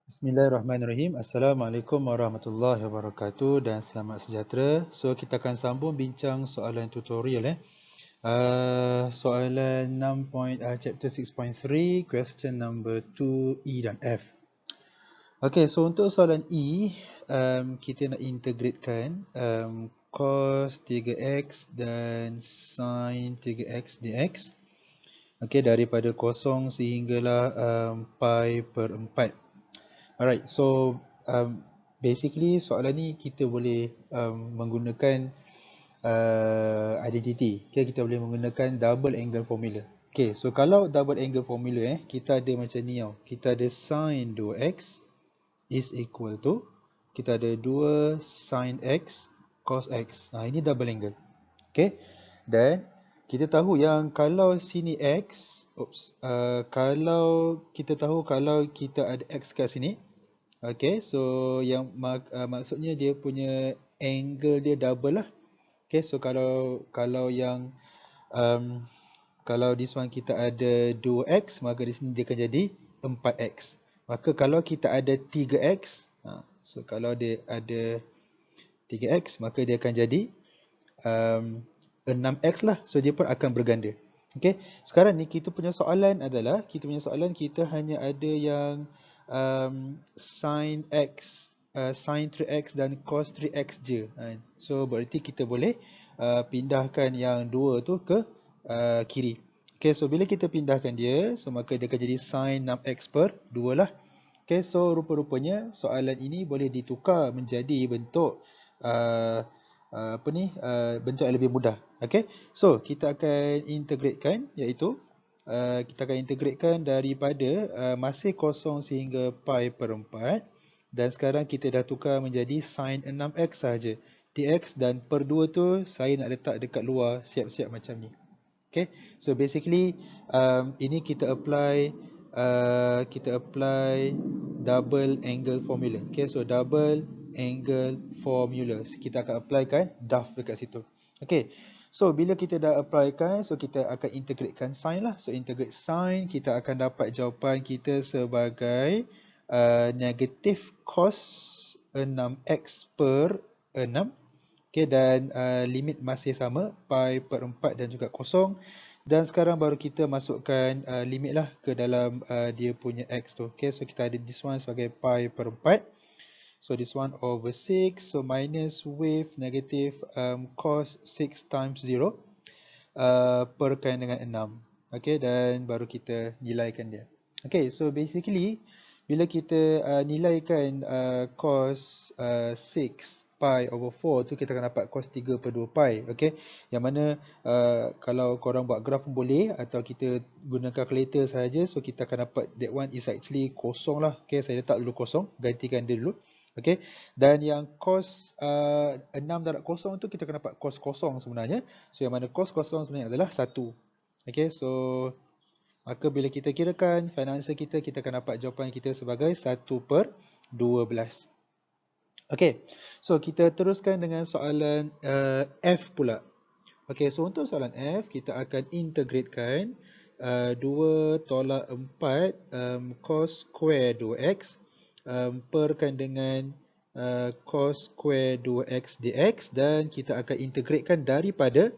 Bismillahirrahmanirrahim. Assalamualaikum warahmatullahi wabarakatuh dan selamat sejahtera. So kita akan sambung bincang soalan tutorial soalan 6. Chapter 6.3, question number 2, E dan F. Okay, so untuk soalan E, kita nak integratekan cos 3x dan sin 3x dx. Okay, daripada kosong sehinggalah pi per 4. Alright, so basically soalan ni kita boleh menggunakan identity. Okay, kita boleh menggunakan double angle formula. Okay, so kalau double angle formula kita ada macam ni tau. Kita ada sin 2x is equal to, kita ada 2 sin x cos x. Ini double angle. Okay, dan kita tahu yang kalau sini x, kalau kita tahu kalau kita ada x kat sini, okay, so yang maksudnya dia punya angle dia double lah. Okay, so kalau yang kalau this one kita ada 2x, maka di sini dia akan jadi 4x. Maka kalau kita ada 3x, so kalau dia ada 3x, maka dia akan jadi 6x lah. So dia pun akan berganda. Okay, sekarang ni kita punya soalan adalah, kita hanya ada yang sin x, sin 3x dan cos 3x je. So berarti kita boleh pindahkan yang dua tu ke kiri. Okay, so bila kita pindahkan dia, so maka dia akan jadi sin 6x per 2 lah. Okay, so rupa-rupanya soalan ini boleh ditukar menjadi bentuk bentuk yang lebih mudah. Okay, so kita akan integratekan, iaitu kita akan integratekan daripada masih kosong sehingga pi per 4, dan sekarang kita dah tukar menjadi sin 6x sahaja dx, dan per 2 tu saya nak letak dekat luar siap-siap macam ni. Okay, so basically ini kita apply double angle formula. Okay, so double angle formula, kita akan applykan DAF dekat situ. Okay, so bila kita dah applykan, so kita akan integratekan sin lah. So integrate sin, kita akan dapat jawapan kita sebagai negatif cos 6x per 6. Okay, dan limit masih sama, pi per 4 dan juga kosong. Dan sekarang baru kita masukkan limit lah ke dalam dia punya x tu. Okay, so kita ada this one sebagai pi per 4. So this one over 6, so minus with negative cos 6 times 0 perkan dengan 6. Okay, dan baru kita nilaikan dia. Okay, so basically bila kita nilaikan cos 6 pi over 4 tu, kita akan dapat cos 3 per 2 pi. Okay, yang mana kalau korang buat graf pun boleh, atau kita guna calculator sahaja, so kita akan dapat that one is actually kosong lah. Okay, saya letak dulu kosong, gantikan dia dulu. Okay, dan yang cos 6 darab kosong tu kita akan dapat cos kosong sebenarnya. So yang mana cos kosong sebenarnya adalah 1. Okay, so maka bila kita kirakan final answer kita akan dapat jawapan kita sebagai 1 per 12. Okay, so kita teruskan dengan soalan F pula. Okay, so untuk soalan F, kita akan integratekan 2 tolak 4 cos square 2x perkan dengan cos square 2x dx, dan kita akan integratekan daripada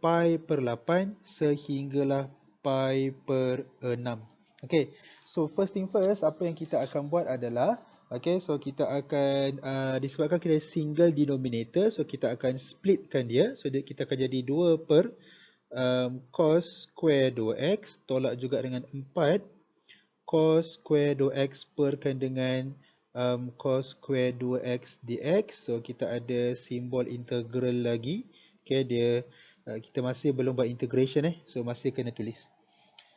pi per 8 sehinggalah pi per 6. Okay, so first thing first, apa yang kita akan buat adalah, okay, so kita akan disebabkan kita single denominator, so kita akan splitkan dia. So kita akan jadi 2 per cos square 2x tolak juga dengan 4 cos square 2x perkan dengan cos square 2x dx. So kita ada simbol integral lagi. Okay, kita masih belum buat integration so masih kena tulis.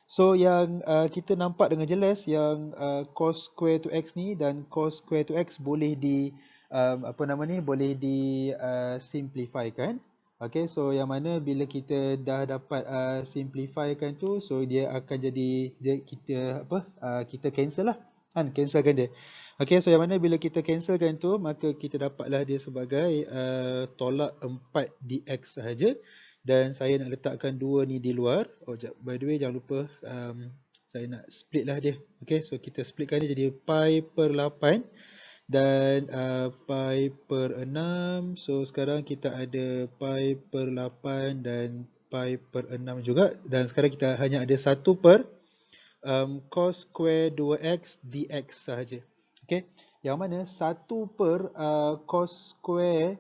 So yang kita nampak dengan jelas yang cos square 2x ni dan cos square 2x boleh boleh di simplifykan. Okay, so yang mana bila kita dah dapat simplifykan tu, so dia akan jadi kita cancel lah, cancelkan dia. Okay, so yang mana bila kita cancelkan tu, maka kita dapatlah dia sebagai tolak 4 dx sahaja. Dan saya nak letakkan 2 ni di luar. By the way, jangan lupa saya nak split lah dia. Okay, so kita splitkan dia jadi pi per 8 dan pi per 6. So sekarang kita ada pi per 8 dan pi per 6 juga. Dan sekarang kita hanya ada 1 per cos square 2x dx sahaja. Okay, yang mana 1 per cos square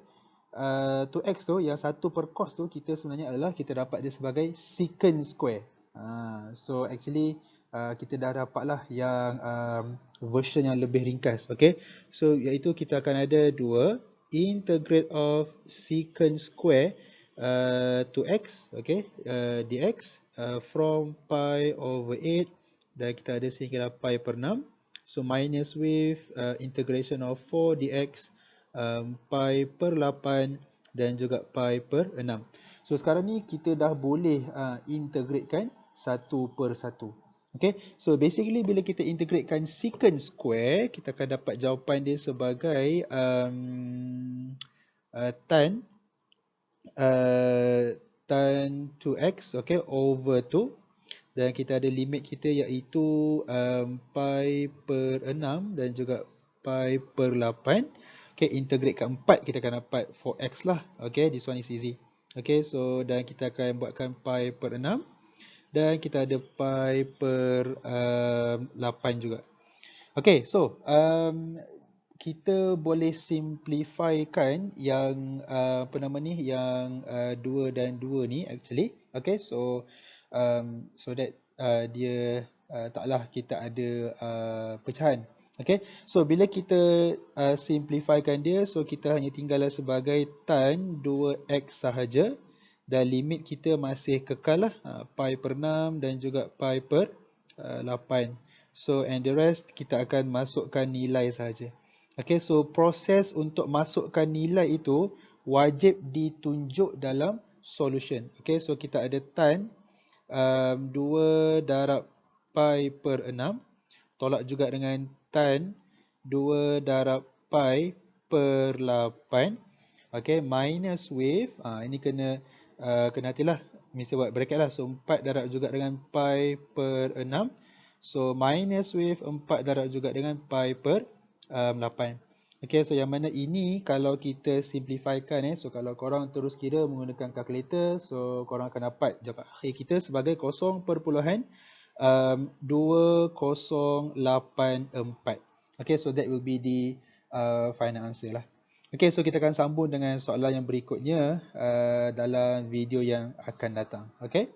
2x tu, yang 1 per cos tu, kita sebenarnya adalah kita dapat dia sebagai secant square. So actually kita dah dapat lah yang version yang lebih ringkas. Okay, so iaitu kita akan ada 2 integrate of secant square 2x, okay, dx from pi over 8, dan kita ada sehingga pi per 6. So minus with integration of 4 dx pi per 8 dan juga pi per 6. So sekarang ni kita dah boleh integratekan satu per satu. Okay, so basically bila kita integratekan secant square, kita akan dapat jawapan dia sebagai tan 2x, okay, over 2. Dan kita ada limit kita iaitu pi per 6 dan juga pi per 8. Okay, integrate ke 4, kita akan dapat 4x lah. Okay, this one is easy. Okay, so dan kita akan buatkan pi per 6. Dan kita ada pi per 8 juga. Okay, so kita boleh simplifykan yang apa nama ni, yang 2 dan 2 ni actually. Okay, so so that dia taklah kita ada pecahan. Okay, so bila kita simplifykan dia, so kita hanya tinggallah sebagai tan 2x sahaja, dan limit kita masih kekal lah, pi per 6 dan juga pi per 8. So and the rest kita akan masukkan nilai sahaja. Okay, so proses untuk masukkan nilai itu wajib ditunjuk dalam solution. Okay, so kita ada tan 2 darab pi per 6 tolak juga dengan tan 2 darab pi per 8. Okay, minus with ini kena hatilah, mesti buat bracket lah. So 4 darab juga dengan pi per 6. So minus with 4 darab juga dengan pi per 8. Okay, so yang mana ini kalau kita simplifykan, so kalau korang terus kira menggunakan calculator, so korang akan dapat jawapan akhir kita sebagai 0.2084. Okay, so that will be the final answer lah. Okay, so kita akan sambung dengan soalan yang berikutnya dalam video yang akan datang. Okay.